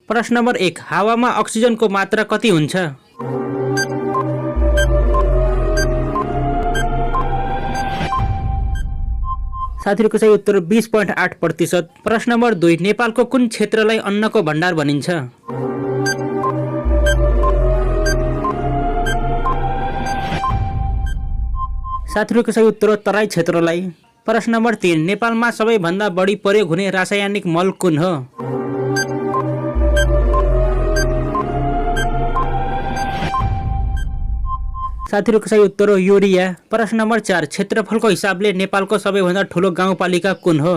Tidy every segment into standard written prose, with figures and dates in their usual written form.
प्रश्न नम्बर 1, हावामा अक्सिजनको मात्रा कति हुन्छ? साथीहरूको सही उत्तर 20.8%। प्रश्न नम्बर 2, नेपालको कुन क्षेत्रलाई अन्नको भण्डार भनिन्छ? साथीहरूको सही उत्तर तराई क्षेत्रलाई। प्रश्न नम्बर 3, नेपालमा सबैभन्दा बढी प्रयोग हुने रासायनिक मल कुन हो? साथीहरूको सही उत्तर हो युरिया। प्रश्न नम्बर 4, क्षेत्रफलको हिसाबले नेपालको सबैभन्दा ठुलो गाउँपालिका कुन हो?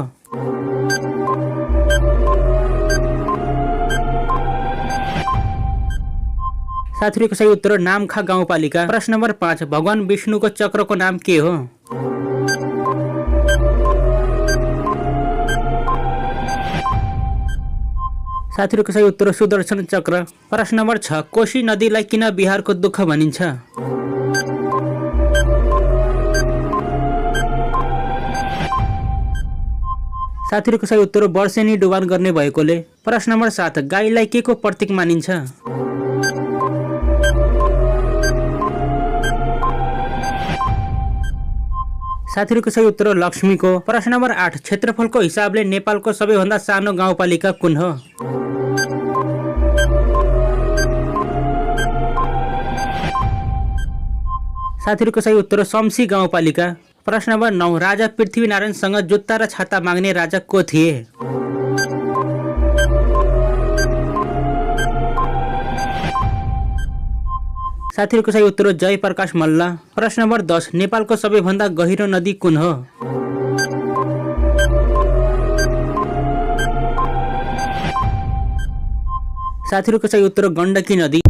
साथीहरूको सही उत्तर नामखा गाउँपालिका। प्रश्न नम्बर 5, भगवान विष्णुको चक्रको नाम के हो? साथीहरूको सही उत्तर सुदर्शन चक्र। प्रश्न नम्बर 6, कोशी नदीलाई किन बिहारको दुःख भनिन्छ? साथीहरूको सही उत्तर वर्षेनी डुबान गर्ने भएकोले। प्रश्न नम्बर 7, गाईलाई के को प्रतीक मानिन्छ? साथीहरूको सही उत्तर लक्ष्मीको। प्रश्न नम्बर 8, क्षेत्रफलको हिसाबले नेपालको सबैभन्दा सानो गाउँपालिका कुन हो? साथीहरूको सही उत्तर शम्सी गाउँपालिका। प्रश्न नम्बर 9, राजा पृथ्वीनारायणसँग जुत्ता र छाता माग्ने राजा को थिए? साथीहरूको सही उत्तर जयप्रकाश मल्ल। प्रश्न नम्बर 10, नेपालको सबैभन्दा गहिरो नदी कुन हो? साथीहरूको सही उत्तर गण्डकी नदी।